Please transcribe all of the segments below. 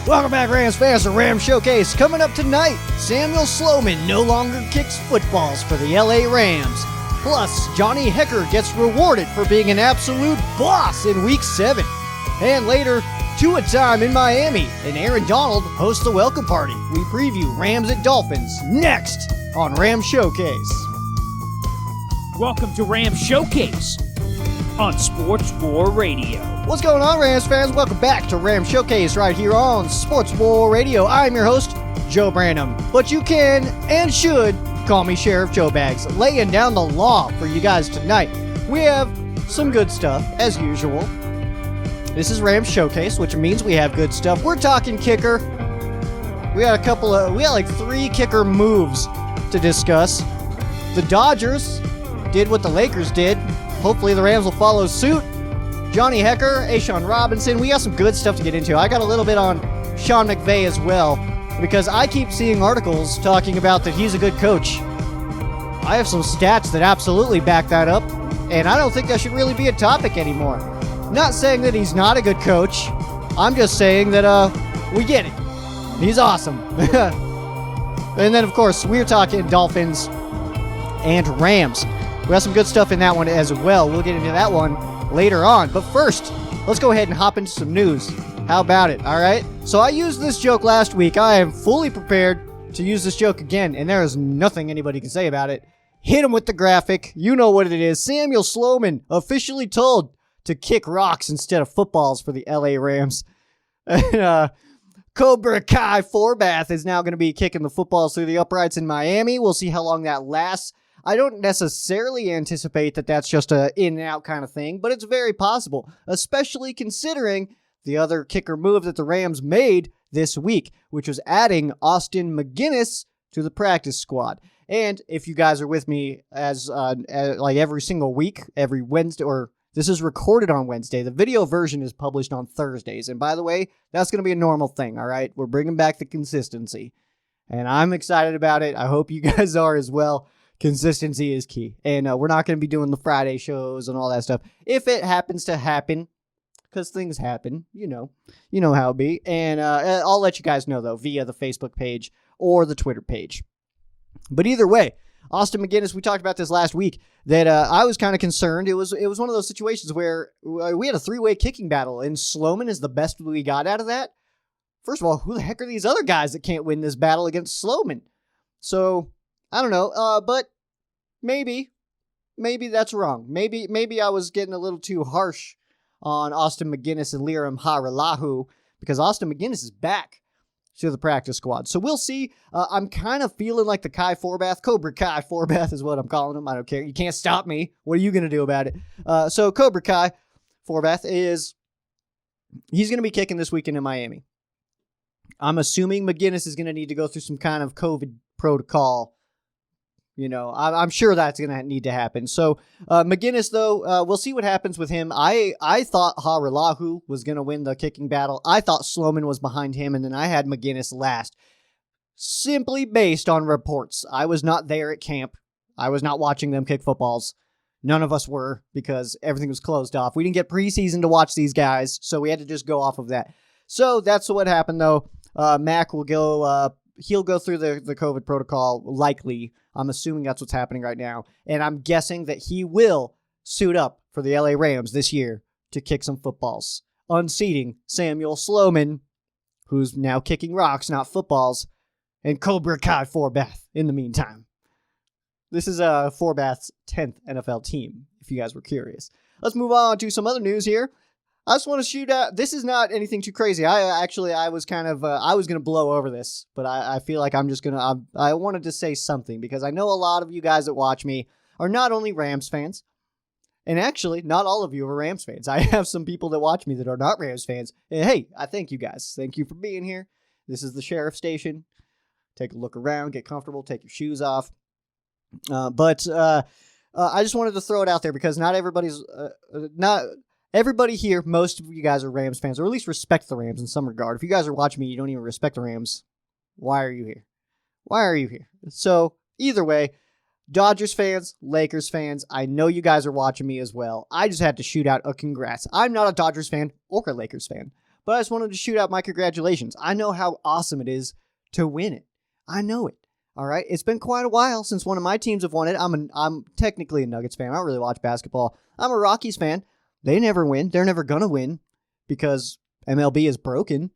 Welcome back, Rams fans, to Rams Showcase. Coming up tonight, Samuel Sloman no longer kicks footballs for the LA Rams. Plus, Johnny Hekker gets rewarded for being an absolute boss in Week 7. And later, Tua time in Miami, and Aaron Donald hosts the welcome party. We preview Rams at Dolphins next on Rams Showcase. Welcome to Rams Showcase on Sports War Radio. What's going on, Rams fans? Welcome back to Rams Showcase right here on Sports War Radio. I'm your host, Joe Branham, but you can and should call me Sheriff JOEBAGS, laying down the law for you guys tonight. We have some good stuff, as usual. This is Rams Showcase, which means we have good stuff. We're talking kicker. We got like 3 kicker moves to discuss. The Dodgers did what the Lakers did. Hopefully the Rams will follow suit. Johnny Hekker, A'Shawn Robinson. We got some good stuff to get into. I got a little bit on Sean McVay as well, because I keep seeing articles talking about that he's a good coach. I have some stats that absolutely back that up, and I don't think that should really be a topic anymore. Not saying that he's not a good coach. I'm just saying that we get it. He's awesome. And then, of course, we're talking Dolphins and Rams. We got some good stuff in that one as well. We'll get into that one later on. But first, let's go ahead and hop into some news. How about it? All right? So I used this joke last week. I am fully prepared to use this joke again, and there is nothing anybody can say about it. Hit him with the graphic. You know what it is. Samuel Sloman officially told to kick rocks instead of footballs for the LA Rams. Cobra Kai Forbath is now going to be kicking the footballs through the uprights in Miami. We'll see how long that lasts. I don't necessarily anticipate that that's just a in-and-out kind of thing, but it's very possible, especially considering the other kicker move that the Rams made this week, which was adding Austin McGinnis to the practice squad. And if you guys are with me as like every single week, every Wednesday, or this is recorded on Wednesday, the video version is published on Thursdays. And by the way, that's going to be a normal thing, all right? We're bringing back the consistency, and I'm excited about it. I hope you guys are as well. Consistency is key. And we're not going to be doing the Friday shows and all that stuff. If it happens to happen, because things happen, you know how it be. And I'll let you guys know, though, via the Facebook page or the Twitter page. But either way, Austin McGinnis, we talked about this last week, that I was kind of concerned. It was one of those situations where we had a 3-way kicking battle, and Sloman is the best we got out of that. First of all, who the heck are these other guys that can't win this battle against Sloman? So I don't know, but maybe that's wrong. Maybe I was getting a little too harsh on Austin McGinnis and Liram Haralahu, because Austin McGinnis is back to the practice squad. So we'll see. I'm kind of feeling like the Cobra Kai Forbath is what I'm calling him. I don't care. You can't stop me. What are you going to do about it? So Cobra Kai Forbath he's going to be kicking this weekend in Miami. I'm assuming McGinnis is going to need to go through some kind of COVID protocol. I'm sure that's going to need to happen. So McGinnis, though, we'll see what happens with him. I thought Haralahu was going to win the kicking battle. I thought Sloman was behind him, and then I had McGinnis last, simply based on reports. I was not there at camp. I was not watching them kick footballs. None of us were, because everything was closed off. We didn't get preseason to watch these guys, so we had to just go off of that. So that's what happened, though. Mac will go... He'll go through the COVID protocol, likely. I'm assuming that's what's happening right now. And I'm guessing that he will suit up for the LA Rams this year to kick some footballs, unseating Samuel Sloman, who's now kicking rocks, not footballs, and Cobra Kai Forbath in the meantime. This is Forbath's 10th NFL team, if you guys were curious. Let's move on to some other news here. I just want to shoot out. This is not anything too crazy. I was kind of, I was going to blow over this, but I feel like I'm just going to, I wanted to say something, because I know a lot of you guys that watch me are not only Rams fans, and actually not all of you are Rams fans. I have some people that watch me that are not Rams fans. And hey, I thank you guys. Thank you for being here. This is the Sheriff Station. Take a look around, get comfortable, take your shoes off. But I just wanted to throw it out there, because not everybody's, everybody here, most of you guys are Rams fans, or at least respect the Rams in some regard. If you guys are watching me, you don't even respect the Rams, why are you here? Why are you here? So, either way, Dodgers fans, Lakers fans, I know you guys are watching me as well. I just had to shoot out a congrats. I'm not a Dodgers fan or a Lakers fan, but I just wanted to shoot out my congratulations. I know how awesome it is to win it. I know it. All right. It's been quite a while since one of my teams have won it. I'm technically a Nuggets fan. I don't really watch basketball. I'm a Rockies fan. They never win. They're never going to win because MLB is broken.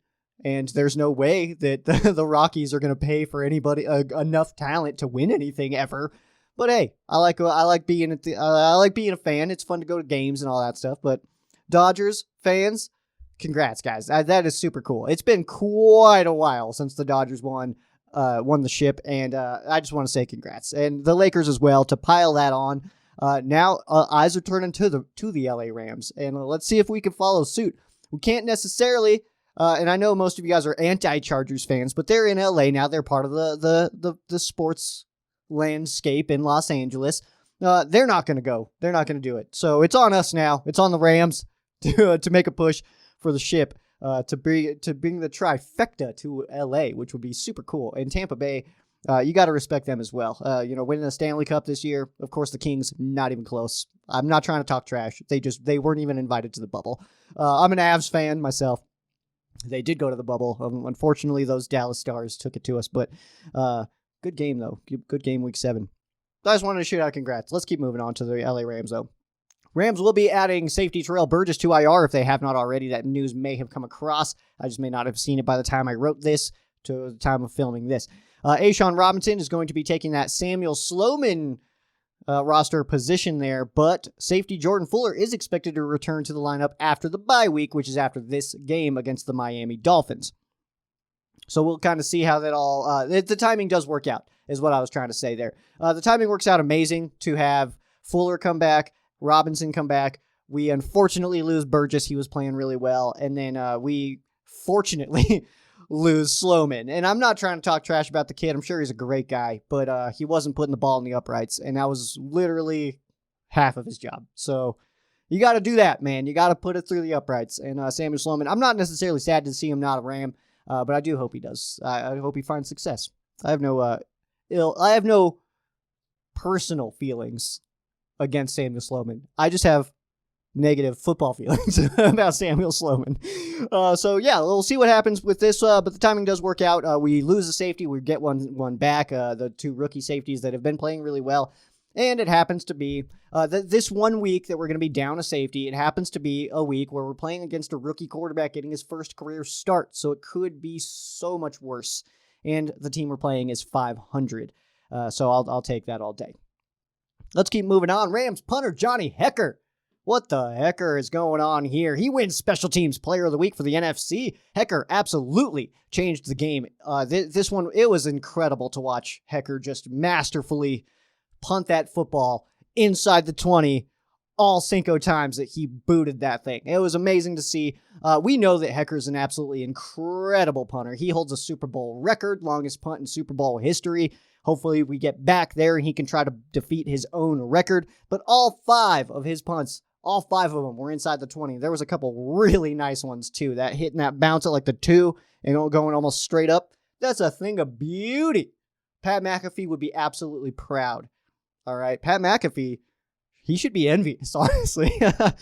And there's no way that the Rockies are going to pay for anybody enough talent to win anything ever. But hey, I like being a fan. It's fun to go to games and all that stuff. But Dodgers fans, congrats, guys. That is super cool. It's been quite a while since the Dodgers won the ship, and I just want to say congrats. And the Lakers as well to pile that on. Now eyes are turning to the LA Rams, and let's see if we can follow suit. We can't necessarily. And I know most of you guys are anti-Chargers fans, but they're in LA now. They're part of the sports landscape in Los Angeles. They're not going to go. They're not going to do it. So it's on us now. It's on the Rams to make a push for the ship to bring the trifecta to LA, which would be super cool. And Tampa Bay, you got to respect them as well. Winning the Stanley Cup this year. Of course, the Kings, not even close. I'm not trying to talk trash. They weren't even invited to the bubble. I'm an Avs fan myself. They did go to the bubble. Unfortunately, those Dallas Stars took it to us. But good game, though. Good game week 7. I just wanted to shoot out congrats. Let's keep moving on to the LA Rams, though. Rams will be adding safety TERRELL BURGESS to IR if they have not already. That news may have come across. I just may not have seen it by the time I wrote this to the time of filming this. A'Shawn Robinson is going to be taking that Samuel SLOMAN roster position there, but safety Jordan Fuller is expected to return to the lineup after the bye week, which is after this game against the Miami Dolphins. So we'll kind of see how that all, the timing does work out, is what I was trying to say there. The timing works out amazing to have Fuller come back, Robinson come back. We unfortunately lose Burgess. He was playing really well. And then we fortunately lose SLOMAN. And I'm not trying to talk trash about the kid. I'm sure he's a great guy, but he wasn't putting the ball in the uprights. And that was literally half of his job. So you got to do that, man. You got to put it through the uprights. And Samuel SLOMAN, I'm not necessarily sad to see him not a Ram, but I do hope he does. I hope he finds success. I have no personal feelings against Samuel SLOMAN. I just have negative football feelings about Samuel SLOMAN. So yeah, we'll see what happens with this, but the timing does work out. We lose a safety, we get one back, the 2 rookie safeties that have been playing really well, and it happens to be this 1 week that we're going to be down a safety. It happens to be a week where we're playing against a rookie quarterback getting his first career start, so it could be so much worse, and the team we're playing is 500, so I'll take that all day. Let's keep moving on. Rams punter Johnny Hekker. What the hecker is going on here? He wins Special Teams Player of the Week for the NFC. Hekker absolutely changed the game. This one, it was incredible to watch Hekker just masterfully punt that football inside the 20 all cinco times that he booted that thing. It was amazing to see. We know that Hekker is an absolutely incredible punter. He holds a Super Bowl record, longest punt in Super Bowl history. Hopefully we get back there and he can try to defeat his own record. But all 5 of his punts, all 5 of them were inside the 20. There was a couple really nice ones, too. That hitting that bounce at like the 2 and going almost straight up. That's a thing of beauty. Pat McAfee would be absolutely proud. All right. Pat McAfee, he should be envious, honestly. Yeah,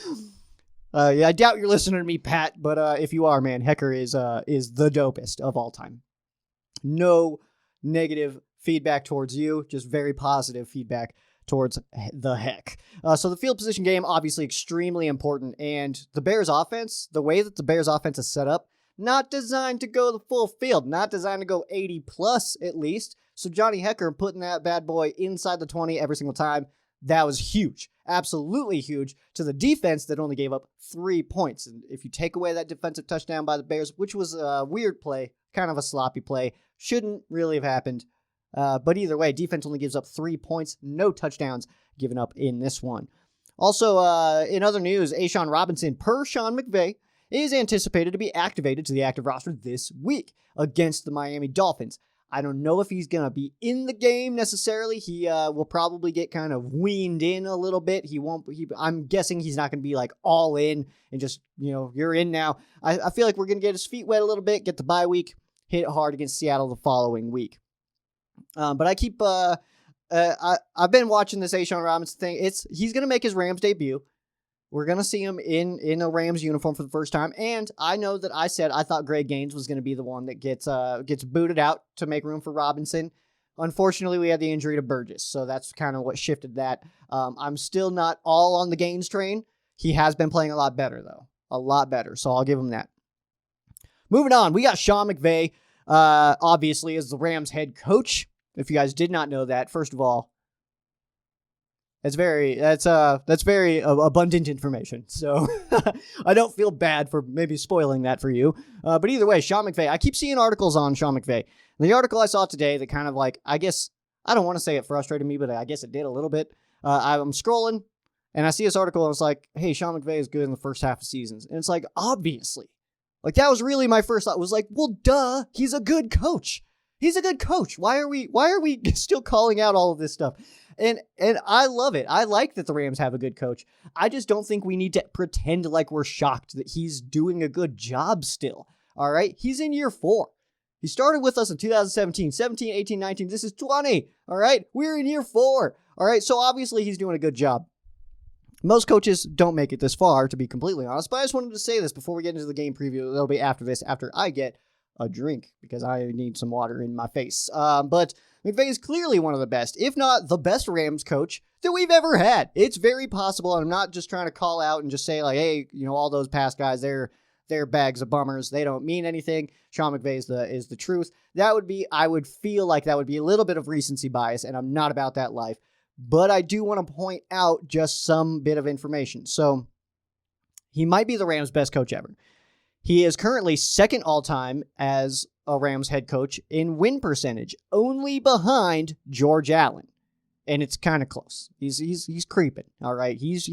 I doubt you're listening to me, Pat, but if you are, man, Hekker is the dopest of all time. No negative feedback towards you, just very positive feedback towards the heck. So the field position game, obviously extremely important, and the Bears offense, the way that the Bears offense is set up, not designed to go the full field, not designed to go 80 plus at least. So Johnny Hekker putting that bad boy inside the 20 every single time, that was huge. Absolutely huge to the defense that only gave up 3 points. And if you take away that defensive touchdown by the Bears, which was a weird play, kind of a sloppy play, shouldn't really have happened. But either way, defense only gives up 3 points, no touchdowns given up in this one. Also, in other news, A'Shawn Robinson, per Sean McVay, is anticipated to be activated to the active roster this week against the Miami Dolphins. I don't know if he's going to be in the game necessarily. He will probably get kind of weaned in a little bit. I'm guessing he's not going to be like all in and just, you're in now. I feel like we're going to get his feet wet a little bit, get the bye week, hit it hard against Seattle the following week. But I keep, I've been watching this A'Shawn Robinson thing. He's going to make his Rams debut. We're going to see him in a Rams uniform for the first time. And I know that I said I thought Greg Gaines was going to be the one that gets booted out to make room for Robinson. Unfortunately, we had the injury to Burgess, so that's kind of what shifted that. I'm still not all on the Gaines train. He has been playing a lot better, though. A lot better, so I'll give him that. Moving on, we got Sean McVay, obviously, as the Rams head coach. If you guys did not know that, first of all, that's very abundant information. So I don't feel bad for maybe spoiling that for you. But either way, Sean McVay, I keep seeing articles on Sean McVay. The article I saw today that kind of like, I guess, I don't want to say it frustrated me, but I guess it did a little bit. I'm scrolling and I see this article and it's like, hey, Sean McVay is good in the first half of seasons. And it's like, obviously. Like, that was really my first thought. It was like, well, duh, he's a good coach. He's a good coach. Why are we still calling out all of this stuff? And I love it. I like that the Rams have a good coach. I just don't think we need to pretend like we're shocked that he's doing a good job still. All right? He's in year 4. He started with us in 2017, 17, 18, 19. This is 20. All right? We're in year 4. All right? So obviously he's doing a good job. Most coaches don't make it this far, to be completely honest. But I just wanted to say this before we get into the game preview. That'll be after this, after I get a drink, because I need some water in my face. But McVay is clearly one of the best, if not the best Rams coach that we've ever had. It's very possible, and I'm not just trying to call out and just say, like, hey, you know, all those past guys, they're bags of bummers. They don't mean anything. Sean McVay is the truth. I would feel like that would be a little bit of recency bias, and I'm not about that life. But I do want to point out just some bit of information. So he might be the Rams' best coach ever. He is currently second all-time as a Rams head coach in win percentage, only behind George Allen. And it's kind of close. He's creeping, all right? He's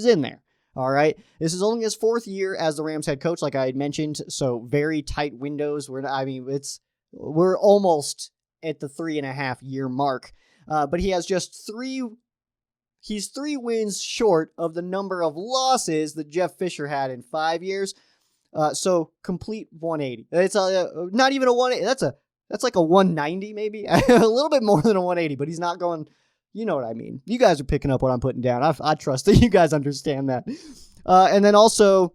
in there, all right? This is only his 4th year as the Rams head coach, like I had mentioned, so very tight windows. We're almost at the 3.5-year mark. But he has just 3 wins short of the number of losses that Jeff Fisher had in 5 years. So complete 180. It's not even a 180. That's like a 190 maybe. A little bit more than a 180, but he's not going, you know what I mean. You guys are picking up what I'm putting down. I trust that you guys understand that. And then also,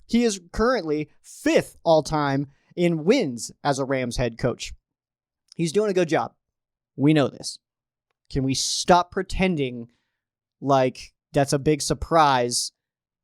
he is currently 5th all-time in wins as a Rams head coach. He's doing a good job. We know this. Can we stop pretending like that's a big surprise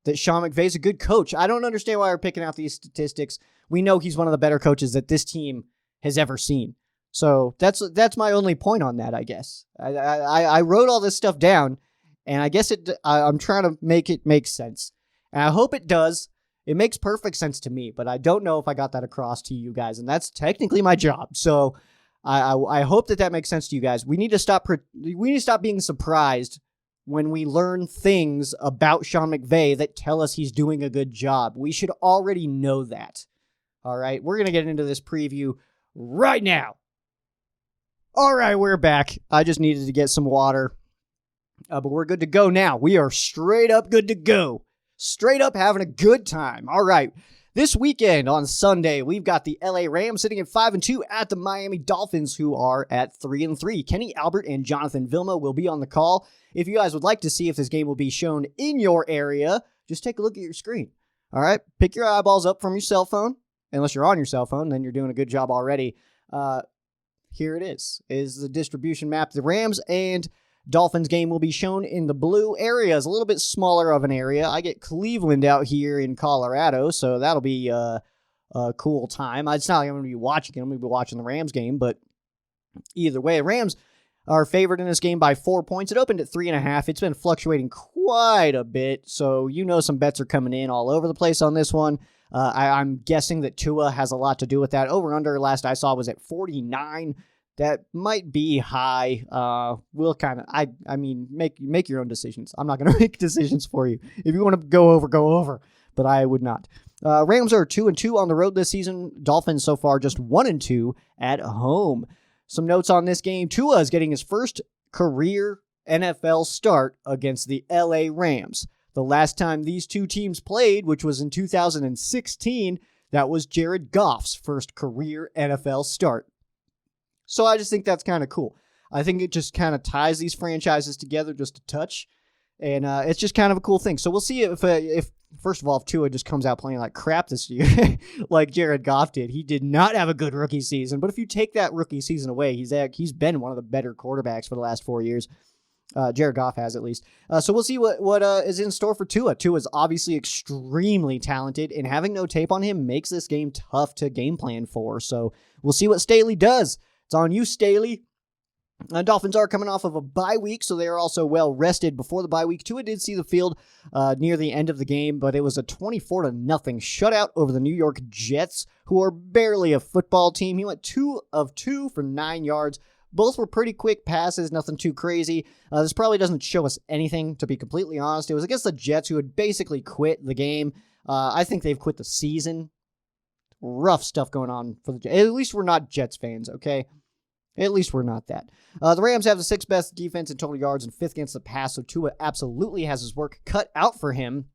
that Sean McVay's a good coach? I don't understand why we're picking out these statistics. We know he's one of the better coaches that this team has ever seen. So that's my only point on that, I guess. I wrote all this stuff down, and I guess I'm trying to make it make sense. And I hope it does. It makes perfect sense to me, but I don't know if I got that across to you guys, and that's technically my job. So I hope that makes sense to you guys. We need to stop being surprised when we learn things about Sean McVay that tell us he's doing a good job. We should already know that. All right, we're going to get into this preview right now. All right, we're back. I just needed to get some water, but we're good to go now. We are straight up good to go. Straight up having a good time. All right. This weekend on Sunday, we've got the LA Rams sitting at 5-2 at the Miami Dolphins, who are at 3-3. Kenny Albert and Jonathan Vilma will be on the call. If you guys would like to see if this game will be shown in your area, just take a look at your screen. All right? Pick your eyeballs up from your cell phone. Unless you're on your cell phone, then you're doing a good job already. Here it is the distribution map. The Rams and Dolphins game will be shown in the blue area. It's a little bit smaller of an area. I get Cleveland out here in Colorado, so that'll be a cool time. It's not like I'm going to be watching it. I'm going to be watching the Rams game, but either way, Rams are favored in this game by 4 points. It opened at 3.5. It's been fluctuating quite a bit, so you know some bets are coming in all over the place on this one. I'm guessing that Tua has a lot to do with that. Over-under last I saw was at 49. That might be high. We'll kind of, I mean, make your own decisions. I'm not going to make decisions for you. If you want to go over, but I would not. Rams are 2-2 on the road this season. Dolphins so far just 1-2 at home. Some notes on this game. Tua is getting his first career NFL start against the LA Rams. The last time these two teams played, which was in 2016, that was Jared Goff's first career NFL start. So I just think that's kind of cool. I think it just kind of ties these franchises together just a touch. And it's just kind of a cool thing. So we'll see if first of all, if Tua just comes out playing like crap this year, like Jared Goff did. He did not have a good rookie season. But if you take that rookie season away, he's been one of the better quarterbacks for the last 4 years. Jared Goff has, at least. So we'll see what is in store for Tua. Tua is obviously extremely talented, and having no tape on him makes this game tough to game plan for. So we'll see what Staley does. It's on you, Staley. Dolphins are coming off of a bye week, so they are also well rested before the bye week. Tua did see the field near the end of the game, but it was a 24-0 shutout over the New York Jets, who are barely a football team. He went 2 of 2 for 9 yards. Both were pretty quick passes, nothing too crazy. This probably doesn't show us anything, to be completely honest. It was against the Jets, who had basically quit the game. I think they've quit the season. Rough stuff going on for the Jets. At least we're not Jets fans, okay? At least we're not that. The Rams have the 6th best defense in total yards and 5th against the pass, so Tua absolutely has his work cut out for him.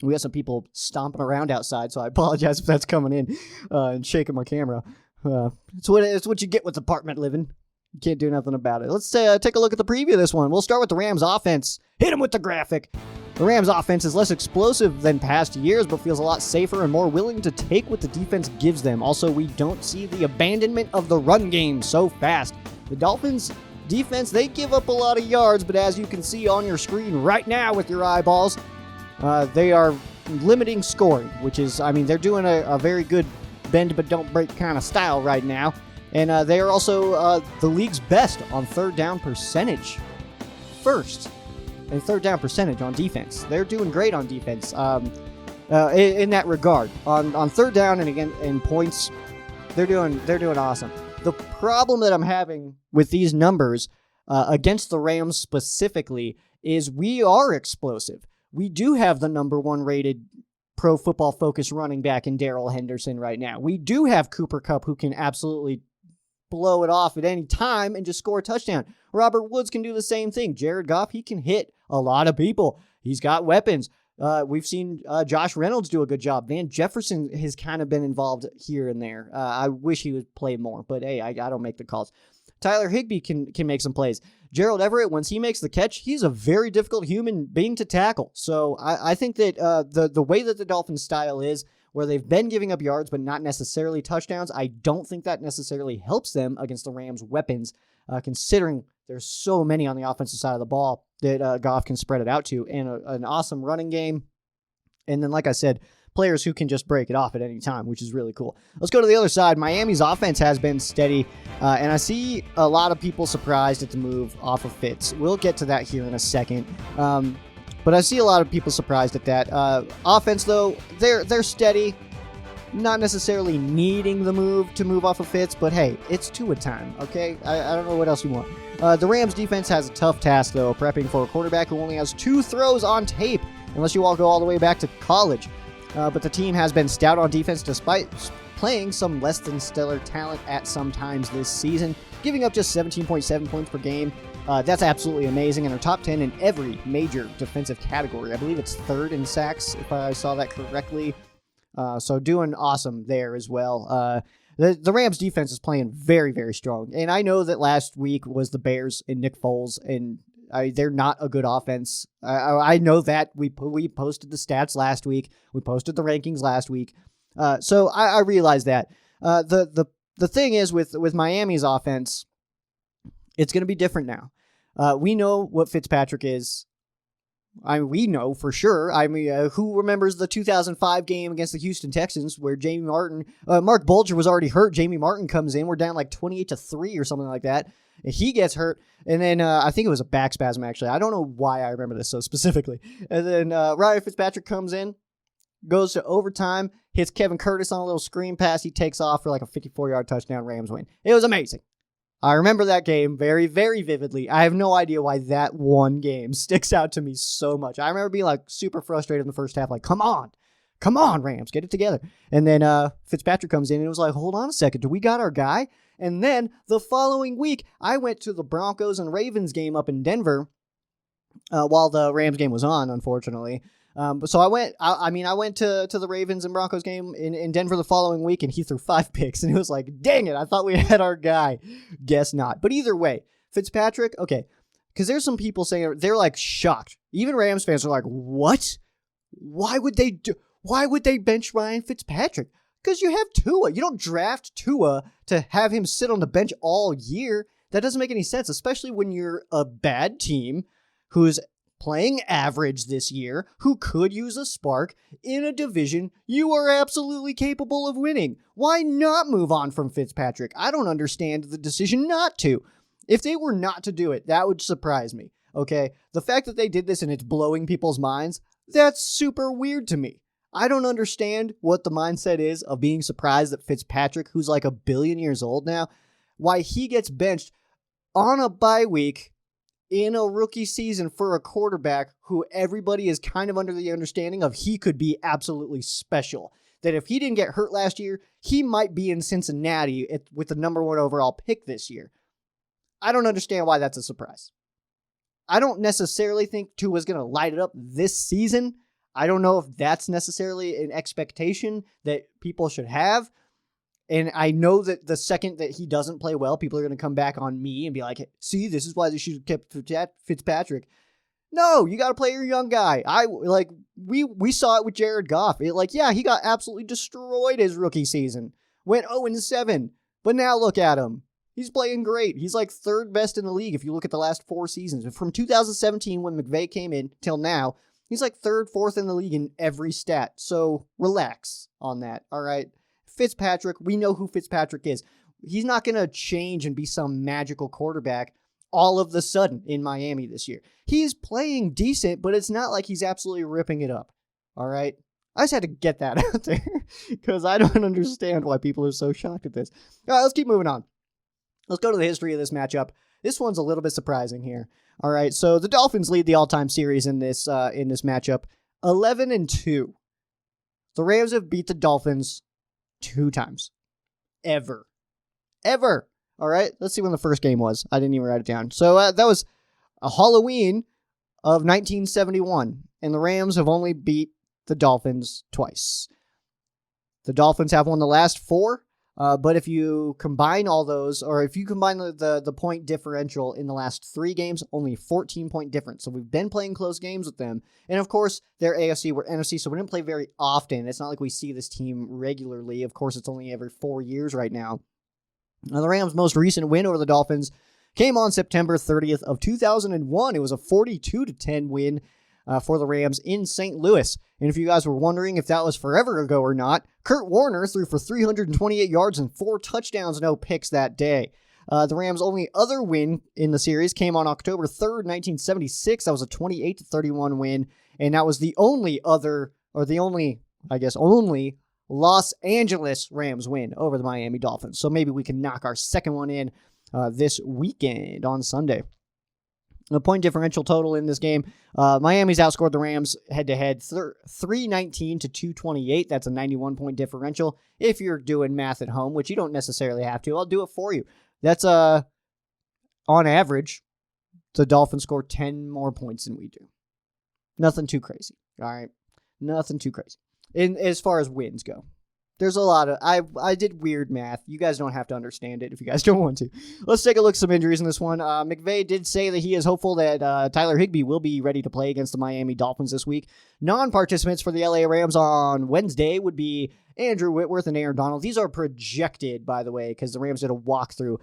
We have some people stomping around outside, so I apologize if that's coming in and shaking my camera. It's what you get with apartment living. You can't do nothing about it. Let's take a look at the preview of this one. We'll start with the Rams offense. Hit him with the graphic. The Rams offense is less explosive than past years, but feels a lot safer and more willing to take what the defense gives them. Also, we don't see the abandonment of the run game so fast. The Dolphins defense, they give up a lot of yards, but as you can see on your screen right now with your eyeballs, they are limiting scoring, which is, they're doing a very good bend but don't break kind of style right now. And they are also the league's best on third down percentage. First in third down percentage on defense. They're doing great on defense in that regard. On third down and again in points, they're doing awesome. The problem that I'm having with these numbers against the Rams specifically is we are explosive. We do have the number 1 rated Pro Football Focus running back in Darrell Henderson right now. We do have Cooper Kupp, who can absolutely blow it off at any time and just score a touchdown. Robert Woods can do the same thing. Jared Goff, he can hit a lot of people. He's got weapons. We've seen Josh Reynolds do a good job. Van Jefferson has kind of been involved here and there. I wish he would play more, but hey, I don't make the calls. Tyler Higbee can make some plays. Gerald Everett, once he makes the catch, he's a very difficult human being to tackle. So I think that the way that the Dolphins style is, where they've been giving up yards but not necessarily touchdowns, I don't think that necessarily helps them against the Rams' weapons, considering there's so many on the offensive side of the ball that Goff can spread it out to, and an awesome running game. And then, like I said, players who can just break it off at any time, which is really cool. Let's go to the other side. Miami's offense has been steady, and I see a lot of people surprised at the move off of Fitz. We'll get to that here in a second. But I see a lot of people surprised at that. Offense, though, they're steady. Not necessarily needing the move to move off of Fitz, but hey, it's Tua time, okay? I don't know what else you want. The Rams defense has a tough task, though, prepping for a quarterback who only has 2 throws on tape, unless you all go all the way back to college. But the team has been stout on defense despite playing some less than stellar talent at some times this season, giving up just 17.7 points per game. That's absolutely amazing, and are top 10 in every major defensive category. I believe it's 3rd in sacks, if I saw that correctly. So doing awesome there as well. The Rams defense is playing very, very strong. And I know that last week was the Bears and Nick Foles, and they're not a good offense. I know that. We posted the stats last week. We posted the rankings last week. So I realize that. The thing is with Miami's offense, it's going to be different now. We know what Fitzpatrick is. We know for sure. Who remembers the 2005 game against the Houston Texans where Mark Bulger was already hurt. Jamie Martin comes in. We're down like 28-3 or something like that. And he gets hurt. And then I think it was a back spasm, actually. I don't know why I remember this so specifically. And then Ryan Fitzpatrick comes in, goes to overtime, hits Kevin Curtis on a little screen pass. He takes off for like a 54-yard touchdown. Rams win. It was amazing. I remember that game very, very vividly. I have no idea why that one game sticks out to me so much. I remember being like super frustrated in the first half, like, come on, Rams, get it together. And then Fitzpatrick comes in and it was like, hold on a second, do we got our guy? And then the following week, I went to the Broncos and Ravens game up in Denver while the Rams game was on, unfortunately. So I went to the Ravens and Broncos game in Denver the following week, and he threw 5 picks, and it was like, dang it, I thought we had our guy. Guess not. But either way, Fitzpatrick, okay, because there's some people saying they're like shocked. Even Rams fans are like, what? Why would they bench Ryan Fitzpatrick? Because you have Tua. You don't draft Tua to have him sit on the bench all year. That doesn't make any sense, especially when you're a bad team who's playing average this year, who could use a spark in a division you are absolutely capable of winning. Why not move on from Fitzpatrick? I don't understand the decision not to. If they were not to do it, that would surprise me, okay? The fact that they did this and it's blowing people's minds, that's super weird to me. I don't understand what the mindset is of being surprised that Fitzpatrick, who's like 1 billion years old now, why he gets benched on a bye week in a rookie season for a quarterback who everybody is kind of under the understanding of he could be absolutely special. That if he didn't get hurt last year, he might be in Cincinnati with the number 1 overall pick this year. I don't understand why that's a surprise. I don't necessarily think Tua's going to light it up this season. I don't know if that's necessarily an expectation that people should have. And I know that the second that he doesn't play well, people are going to come back on me and be like, see, this is why they should have kept Fitzpatrick. No, you got to play your young guy. We saw it with Jared Goff. He got absolutely destroyed his rookie season. Went 0-7. But now look at him. He's playing great. He's like 3rd best in the league if you look at the last 4 seasons. From 2017 when McVay came in till now, he's like 3rd, 4th in the league in every stat. So relax on that, all right? Fitzpatrick, we know who Fitzpatrick is. He's not going to change and be some magical quarterback all of the sudden in Miami this year. He's playing decent, but it's not like he's absolutely ripping it up, all right? I just had to get that out there because I don't understand why people are so shocked at this. All right, let's keep moving on. Let's go to the history of this matchup. This one's a little bit surprising here. All right, so the Dolphins lead the all-time series in this matchup, 11-2. The Rams have beat the Dolphins 2 times. Ever. All right, let's see when the first game was. I didn't even write it down. So that was a Halloween of 1971, and the Rams have only beat the Dolphins twice. The Dolphins have won the last 4. But if you combine all those, or if you combine the point differential in the last 3 games, only 14-point difference. So we've been playing close games with them. And of course, they're AFC, we're NFC, so we didn't play very often. It's not like we see this team regularly. Of course, it's only every 4 years right now. Now, the Rams' most recent win over the Dolphins came on September 30th of 2001. It was a 42-10 win for the Rams in St. Louis. And if you guys were wondering if that was forever ago or not, Kurt Warner threw for 328 yards and 4 touchdowns, no picks that day. The Rams' only other win in the series came on October 3rd, 1976. That was a 28-31 win, and that was the only only Los Angeles Rams win over the Miami Dolphins. So maybe we can knock our second one in this weekend on Sunday. The point differential total in this game, Miami's outscored the Rams head-to-head 319 to 228. That's a 91-point differential. If you're doing math at home, which you don't necessarily have to, I'll do it for you. That's, on average, the Dolphins score 10 more points than we do. Nothing too crazy, all right? Nothing too crazy. As far as wins go. There's a lot of... I did weird math. You guys don't have to understand it if you guys don't want to. Let's take a look at some injuries in this one. McVay did say that he is hopeful that Tyler Higbee will be ready to play against the Miami Dolphins this week. Non-participants for the LA Rams on Wednesday would be Andrew Whitworth and Aaron Donald. These are projected, by the way, because the Rams did a walkthrough.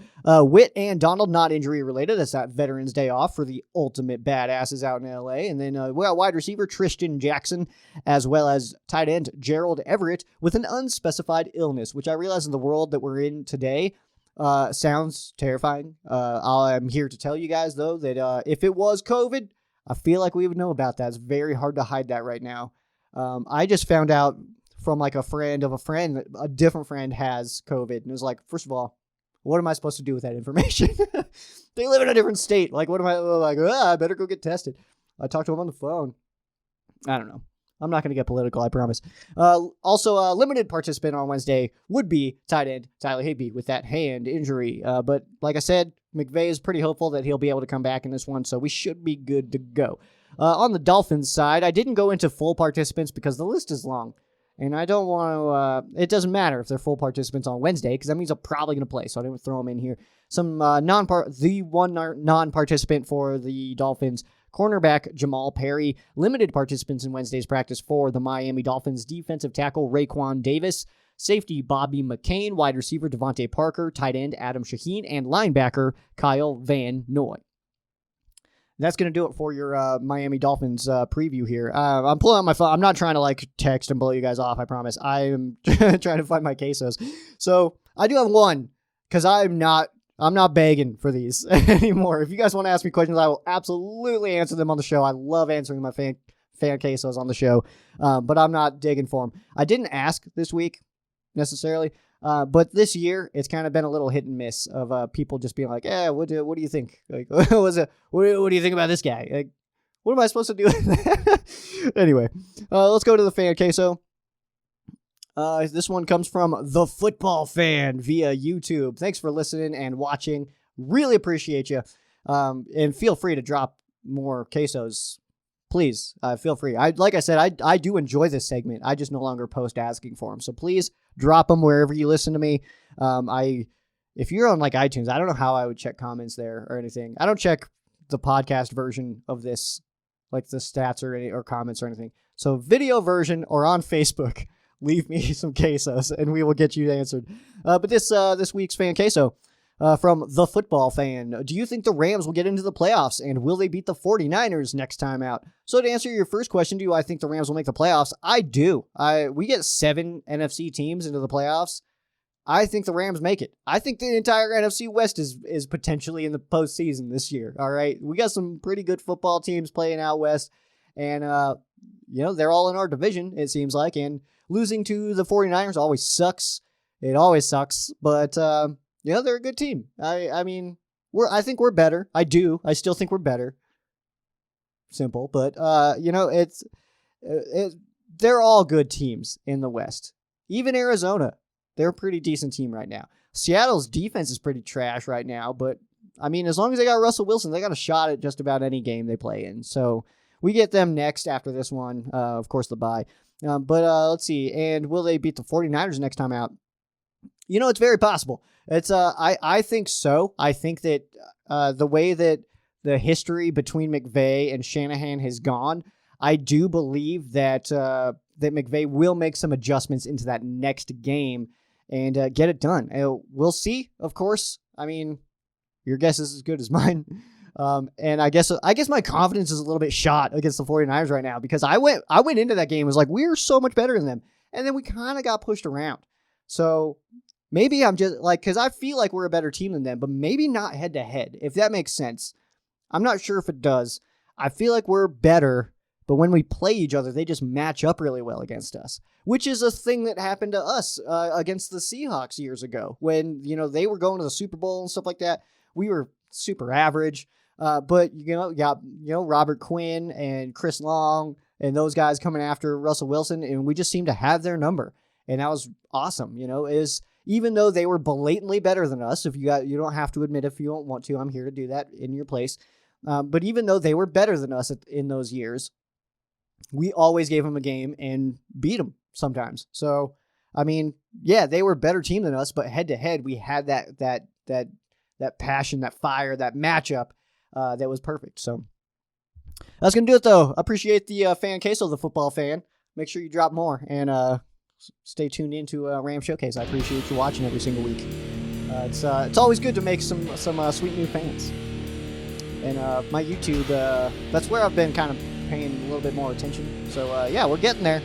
Whit and Donald, not injury-related. That's that Veterans Day off for the ultimate badasses out in LA. And then we got wide receiver Tristan Jackson, as well as tight end Gerald Everett with an unspecified illness, which I realize in the world that we're in today sounds terrifying. I'm here to tell you guys, though, that if it was COVID, I feel like we would know about that. It's very hard to hide that right now. I just found out from like a friend of a friend that a different friend has COVID. And it was like, first of all, what am I supposed to do with that information? They live in a different state. Like, what am I like? I better go get tested. I talked to him on the phone. I don't know. I'm not going to get political, I promise. Also, a limited participant on Wednesday would be tight end Tyler Higbee with that hand injury. But like I said, McVay is pretty hopeful that he'll be able to come back in this one, so we should be good to go. On the Dolphins side, I didn't go into full participants because the list is long. And I don't want to, it doesn't matter if they're full participants on Wednesday, because that means they're probably going to play, so I didn't throw them in here. Some non-participant for the Dolphins, cornerback Jamal Perry, limited participants in Wednesday's practice for the Miami Dolphins, defensive tackle Raekwon Davis, safety Bobby McCain, wide receiver Devontae Parker, tight end Adam Shaheen, and linebacker Kyle Van Noy. That's going to do it for your Miami Dolphins preview here. I'm pulling out my phone. I'm not trying to text and blow you guys off, I promise. I am trying to find my quesos. So I do have one, because I'm not begging for these anymore. If you guys want to ask me questions, I will absolutely answer them on the show. I love answering my fan quesos on the show, but I'm not digging for them. I didn't ask this week necessarily, but this year it's kind of been a little hit and miss of people just being like, what do you think? What do you think about this guy? What am I supposed to do with that? Anyway, let's go to the fan queso. This one comes from The Football Fan via YouTube. Thanks for listening and watching. Really appreciate you. And feel free to drop more quesos. Please, feel free. Like I said, I do enjoy this segment. I just no longer post asking for them. So please drop them wherever you listen to me. If you're on iTunes, I don't know how I would check comments there or anything. I don't check the podcast version of this, like the stats or comments or anything. So video version or on Facebook, leave me some quesos and we will get you answered. But this week's fan queso from The Football Fan. Do you think the Rams will get into the playoffs, and will they beat the 49ers next time out? So to answer your first question, do I think the Rams will make the playoffs? I do. We get 7 NFC teams into the playoffs. I think the Rams make it. I think the entire NFC West is potentially in the postseason this year. All right. We got some pretty good football teams playing out west, and they're all in our division, it seems like, and losing to the 49ers always sucks. It always sucks, but they're a good team. I think we're better. I still think we're better. Simple, but they're all good teams in the West. Even Arizona, they're a pretty decent team right now. Seattle's defense is pretty trash right now, but as long as they got Russell Wilson, they got a shot at just about any game they play in. So we get them next after this one. Of course, the bye. But let's see. And will they beat the 49ers next time out? It's very possible. It's I think so. I think that the way that the history between McVay and Shanahan has gone, I do believe that that McVay will make some adjustments into that next game and get it done. We'll see, of course. Your guess is as good as mine. And I guess my confidence is a little bit shot against the 49ers right now, because I went into that game, was like, we're so much better than them. And then we kind of got pushed around. So maybe I'm just because I feel like we're a better team than them, but maybe not head to head, if that makes sense. I'm not sure if it does. I feel like we're better, but when we play each other, they just match up really well against us, which is a thing that happened to us against the Seahawks years ago when, they were going to the Super Bowl and stuff like that. We were super average. But you got Robert Quinn and Chris Long and those guys coming after Russell Wilson, and we just seemed to have their number, and that was awesome. Even though they were blatantly better than us, you don't have to admit if you don't want to. I'm here to do that in your place. But even though they were better than us in those years, we always gave them a game and beat them sometimes. So they were a better team than us, but head to head, we had that passion, that fire, that matchup. That was perfect. So that's going to do it, though. Appreciate the fan queso, The Football Fan. Make sure you drop more and stay tuned into Ram Showcase. I appreciate you watching every single week. It's always good to make some sweet new fans. And my YouTube, that's where I've been kind of paying a little bit more attention. So we're getting there.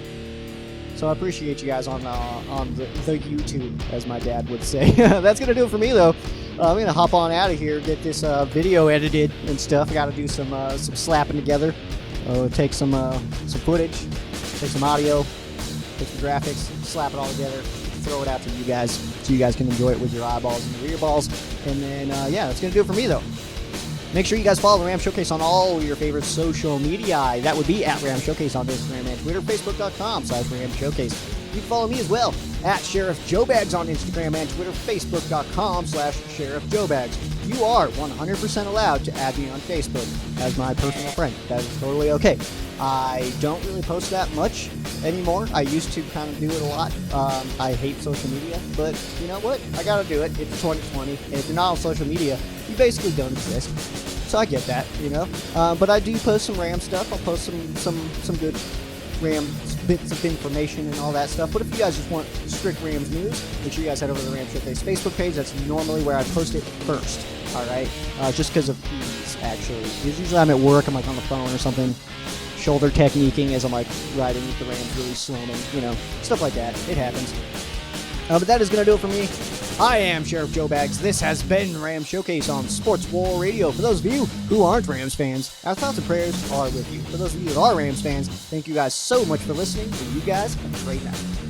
So I appreciate you guys on the YouTube, as my dad would say. That's going to do it for me, though. I'm going to hop on out of here, get this video edited and stuff. I got to do some slapping together. Take some footage, take some audio, take some graphics, slap it all together, throw it out to you guys so you guys can enjoy it with your eyeballs and your earballs. And then, that's going to do it for me, though. Make sure you guys follow the Ram Showcase on all your favorite social media. That would be at Ram Showcase on Instagram and Twitter, Facebook.com/Ram Showcase. You can follow me as well at Sheriff JOEBAGS on Instagram and Twitter, Facebook.com/Sheriff JOEBAGS. You are 100% allowed to add me on Facebook as my personal friend. That is totally okay. I don't really post that much anymore. I used to kind of do it a lot. I hate social media, but you know what? I gotta do it. It's 2020, and if you're not on social media, you basically don't exist. So I get that, you know. But I do post some Ram stuff. I'll post some good Ram bits of information and all that stuff. But if you guys just want strict Rams news, make sure you guys head over to the Ram Showcase Facebook page. That's normally where I post it first. All right, just because of ease, actually. Because usually I'm at work, I'm like on the phone or something, shoulder techniquing as I'm like riding with the Rams really slowing, you know, stuff like that. It happens. But that is going to do it for me. I am Sheriff Joe Bags. This has been Ram Showcase on Sports War Radio. For those of you who aren't Rams fans, our thoughts and prayers are with you. For those of you that are Rams fans, thank you guys so much for listening, and you guys have a great night.